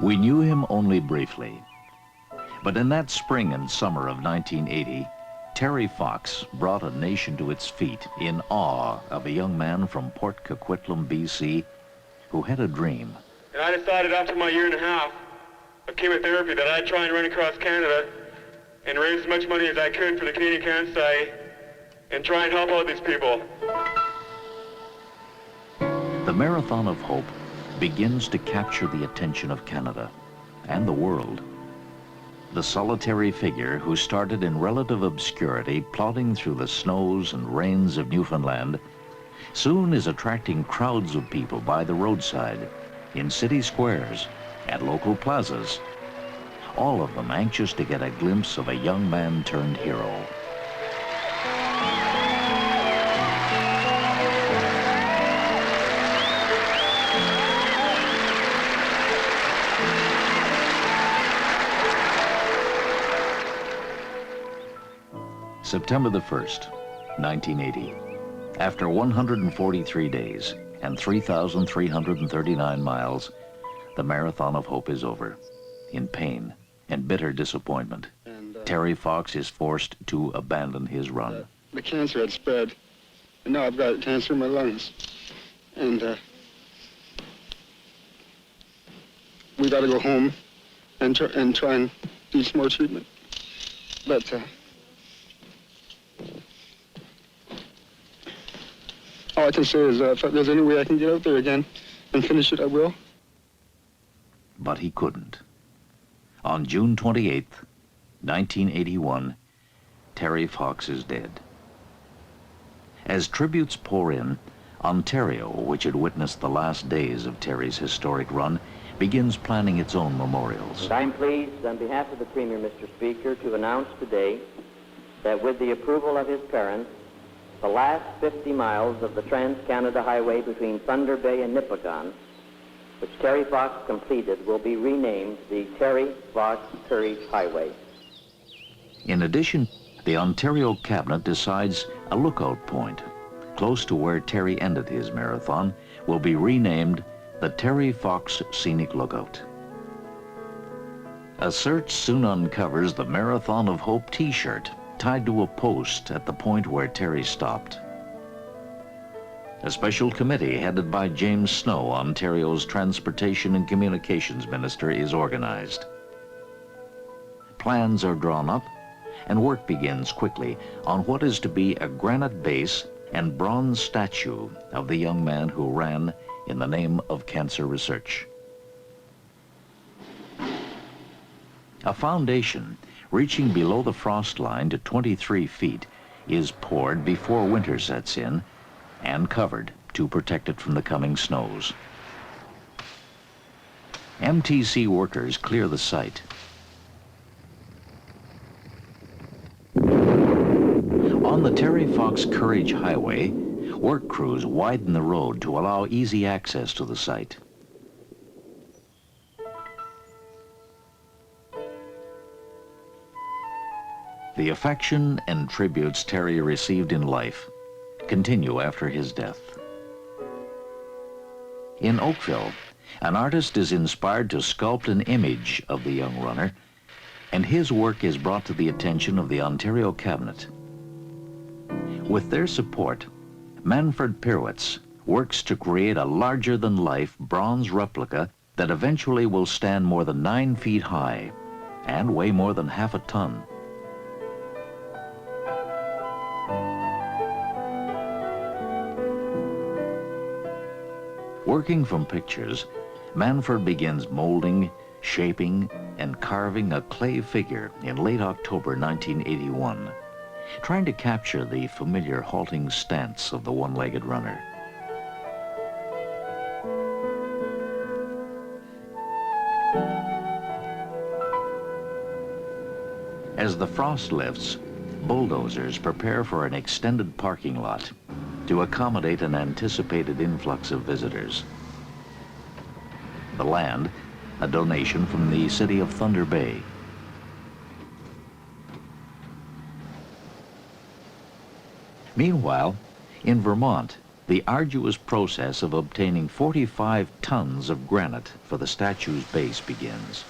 We knew him only briefly, but in that spring and summer of 1980, Terry Fox brought a nation to its feet in awe of a young man from Port Coquitlam, BC, who had a dream. And I decided after my year and a half of chemotherapy that I'd try and run across Canada and raise as much money as I could for the Canadian Cancer Society and try and help out these people. The Marathon of Hope begins to capture the attention of Canada and the world. The solitary figure who started in relative obscurity, plodding through the snows and rains of Newfoundland, soon is attracting crowds of people by the roadside, in city squares, at local plazas, all of them anxious to get a glimpse of a young man turned hero. September the 1st, 1980. After 143 days and 3,339 miles, the Marathon of Hope is over. In pain and bitter disappointment, Terry Fox is forced to abandon his run. The cancer had spread, and now I've got cancer in my lungs. And we got to go home and try and do some more treatment. But all I can say is if there's any way I can get out there again and finish it, I will. But he couldn't. On June 28th, 1981, Terry Fox is dead. As tributes pour in, Ontario, which had witnessed the last days of Terry's historic run, begins planning its own memorials. And I'm pleased, on behalf of the Premier, Mr. Speaker, to announce today that with the approval of his parents, the last 50 miles of the Trans-Canada Highway between Thunder Bay and Nipigon, which Terry Fox completed, will be renamed the Terry Fox Courage Highway. In addition, the Ontario Cabinet decides a lookout point, close to where Terry ended his marathon, will be renamed the Terry Fox Scenic Lookout. A search soon uncovers the Marathon of Hope t-shirt tied to a post at the point where Terry stopped. A special committee headed by James Snow, Ontario's Transportation and Communications Minister, is organized. Plans are drawn up, and work begins quickly on what is to be a granite base and bronze statue of the young man who ran in the name of cancer research. A foundation reaching below the frost line to 23 feet is poured before winter sets in and covered to protect it from the coming snows. MTC workers clear the site. On the Terry Fox Courage Highway, work crews widen the road to allow easy access to the site. The affection and tributes Terry received in life continue after his death. In Oakville, an artist is inspired to sculpt an image of the young runner, and his work is brought to the attention of the Ontario Cabinet. With their support, Manfred Pirwitz works to create a larger-than-life bronze replica that eventually will stand more than 9 feet high and weigh more than half a ton. Working from pictures, Manfred begins molding, shaping, and carving a clay figure in late October 1981, trying to capture the familiar halting stance of the one-legged runner. As the frost lifts, bulldozers prepare for an extended parking lot to accommodate an anticipated influx of visitors. The land, a donation from the city of Thunder Bay. Meanwhile, in Vermont, the arduous process of obtaining 45 tons of granite for the statue's base begins.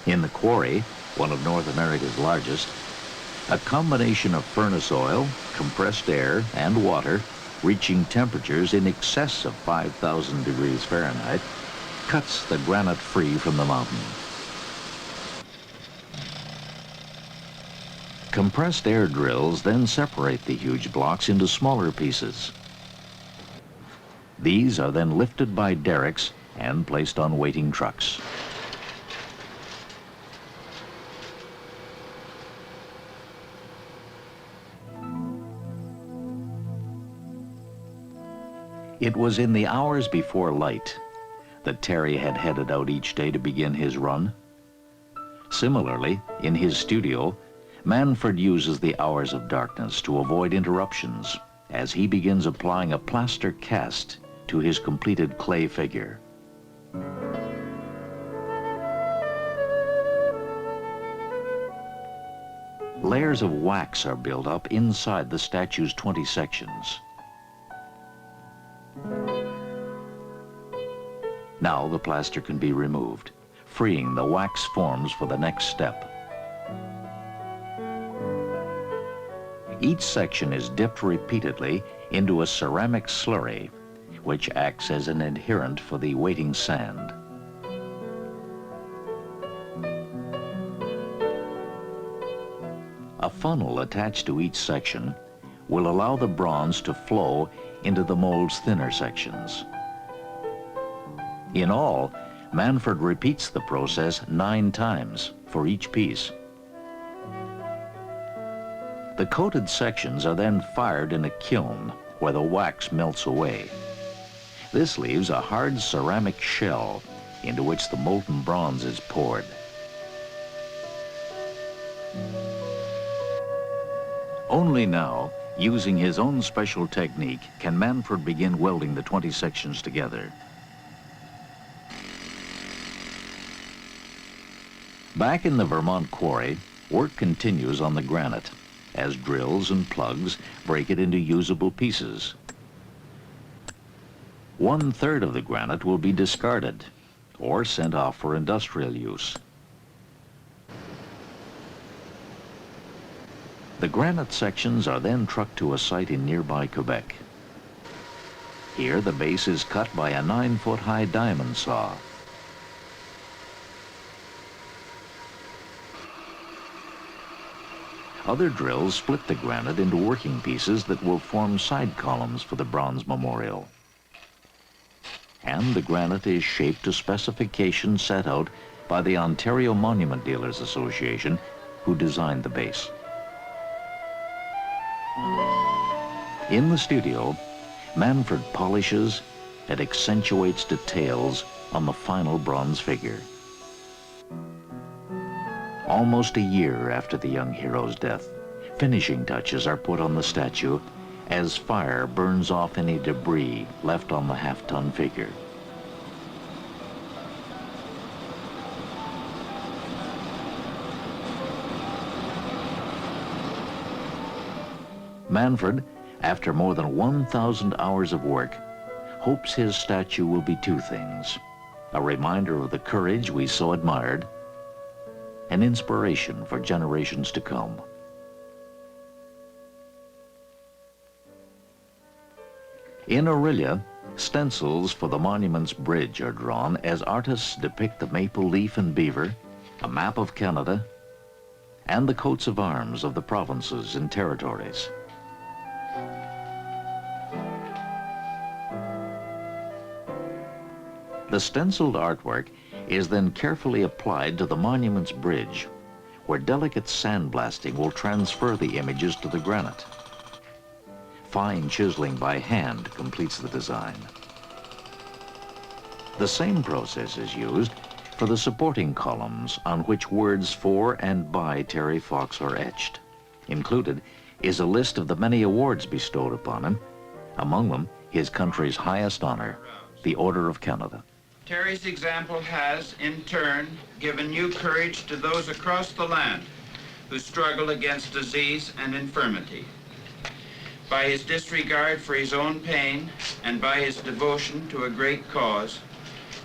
In the quarry, one of North America's largest, a combination of furnace oil, compressed air, and water, reaching temperatures in excess of 5,000 degrees Fahrenheit, cuts the granite free from the mountain. Compressed air drills then separate the huge blocks into smaller pieces. These are then lifted by derricks and placed on waiting trucks. It was in the hours before light that Terry had headed out each day to begin his run. Similarly, in his studio, Manfred uses the hours of darkness to avoid interruptions as he begins applying a plaster cast to his completed clay figure. Layers of wax are built up inside the statue's 20 sections. Now the plaster can be removed, freeing the wax forms for the next step. Each section is dipped repeatedly into a ceramic slurry, which acts as an adherent for the waiting sand. A funnel attached to each section will allow the bronze to flow into the mold's thinner sections. In all, Manfred repeats the process 9 times for each piece. The coated sections are then fired in a kiln where the wax melts away. This leaves a hard ceramic shell into which the molten bronze is poured. Only now, using his own special technique, can Manfred begin welding the 20 sections together. Back in the Vermont quarry, work continues on the granite as drills and plugs break it into usable pieces. 1/3 of the granite will be discarded or sent off for industrial use. The granite sections are then trucked to a site in nearby Quebec. Here the base is cut by a 9-foot-high diamond saw. Other drills split the granite into working pieces that will form side columns for the bronze memorial. And the granite is shaped to specifications set out by the Ontario Monument Dealers Association, who designed the base. In the studio, Manfred polishes and accentuates details on the final bronze figure. Almost a year after the young hero's death, finishing touches are put on the statue as fire burns off any debris left on the half-ton figure. Manfred, after more than 1,000 hours of work, hopes his statue will be 2 things: a reminder of the courage we so admired, an inspiration for generations to come. In Orillia, stencils for the monument's bridge are drawn as artists depict the maple leaf and beaver, a map of Canada, and the coats of arms of the provinces and territories. The stenciled artwork is then carefully applied to the monument's bridge, where delicate sandblasting will transfer the images to the granite. Fine chiseling by hand completes the design. The same process is used for the supporting columns on which words for and by Terry Fox are etched. Included is a list of the many awards bestowed upon him, among them his country's highest honor, the Order of Canada. Terry's example has, in turn, given new courage to those across the land who struggle against disease and infirmity. by his disregard for his own pain and by his devotion to a great cause,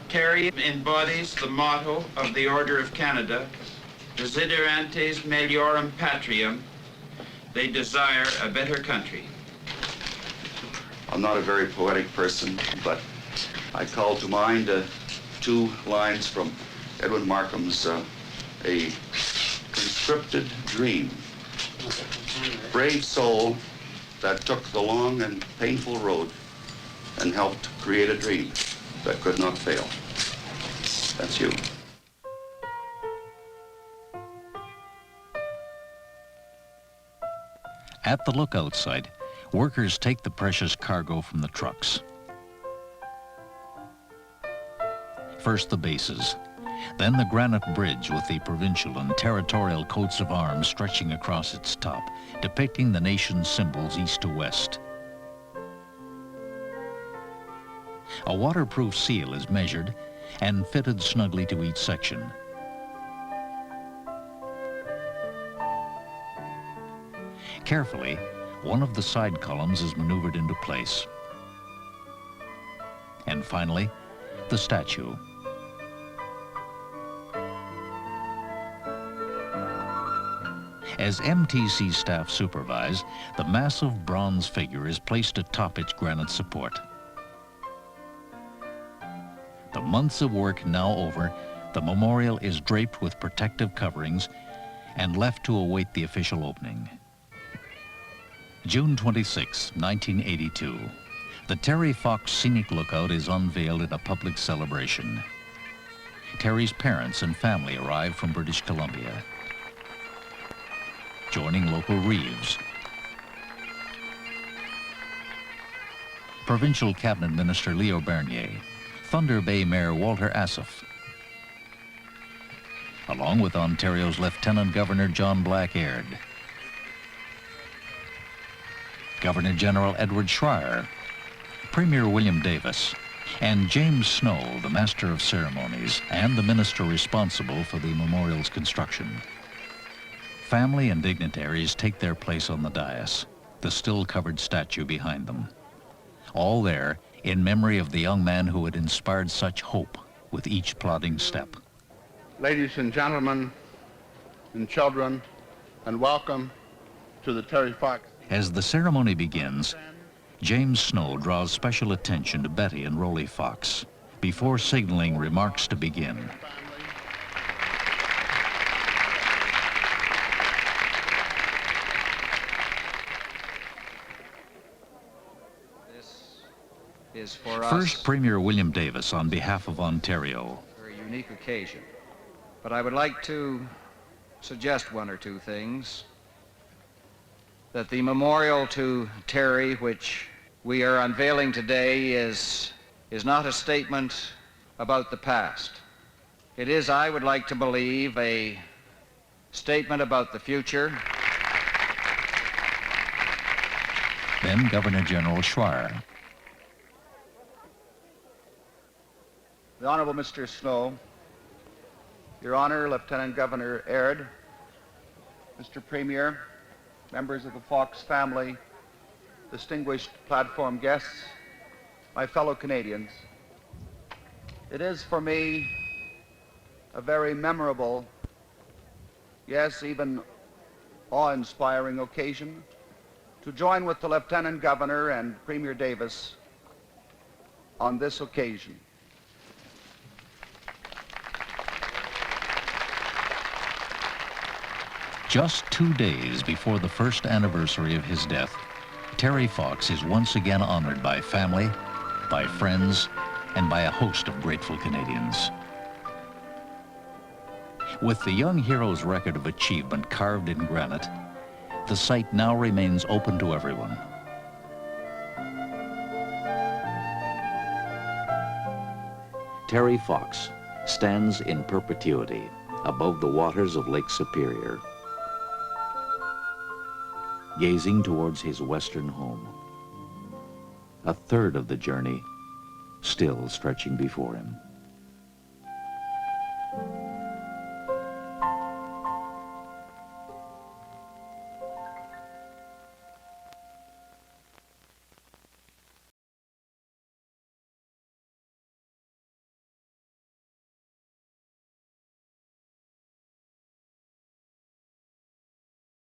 Terry embodies the motto of the Order of Canada, Desiderantes Meliorum Patriam, they desire a better country. I'm not a very poetic person, but I call to mind two lines from Edwin Markham's A Conscripted Dream. Brave soul that took the long and painful road and helped create a dream that could not fail. That's you. At the lookout site, workers take the precious cargo from the trucks. First the bases, then the granite bridge with the provincial and territorial coats of arms stretching across its top, depicting the nation's symbols east to west. A waterproof seal is measured and fitted snugly to each section. Carefully, one of the side columns is maneuvered into place. And finally, the statue. As MTC staff supervise, the massive bronze figure is placed atop its granite support. The months of work now over, the memorial is draped with protective coverings and left to await the official opening. June 26, 1982. The Terry Fox Scenic Lookout is unveiled in a public celebration. Terry's parents and family arrived from British Columbia, joining local reeves. Provincial Cabinet Minister Leo Bernier, Thunder Bay Mayor Walter Asif, along with Ontario's Lieutenant Governor John Black-Aird, Governor General Edward Schreier, Premier William Davis, and James Snow, the Master of Ceremonies and the minister responsible for the memorial's construction. Family and dignitaries take their place on the dais, the still-covered statue behind them. All there in memory of the young man who had inspired such hope with each plodding step. Ladies and gentlemen and children, and welcome to the Terry Fox. As the ceremony begins, James Snow draws special attention to Betty and Rolly Fox before signaling remarks to begin. This is for us First, Premier William Davis on behalf of Ontario. a very unique occasion. But I would like to suggest one or two things. That the memorial to Terry, which we are unveiling today, is not a statement about the past. It is, I would like to believe, a statement about the future. Then Governor General Schreier. The Honorable Mr. Snow, Your Honor, Lieutenant Governor Aird, Mr. Premier, members of the Fox family, distinguished platform guests, my fellow Canadians. It is for me a very memorable, yes, even awe-inspiring occasion to join with the Lieutenant Governor and Premier Davis on this occasion. Just 2 days before the first anniversary of his death, Terry Fox is once again honored by family, by friends, and by a host of grateful Canadians. With the young hero's record of achievement carved in granite, the site now remains open to everyone. Terry Fox stands in perpetuity above the waters of Lake Superior, gazing towards his western home. A third of the journey still stretching before him.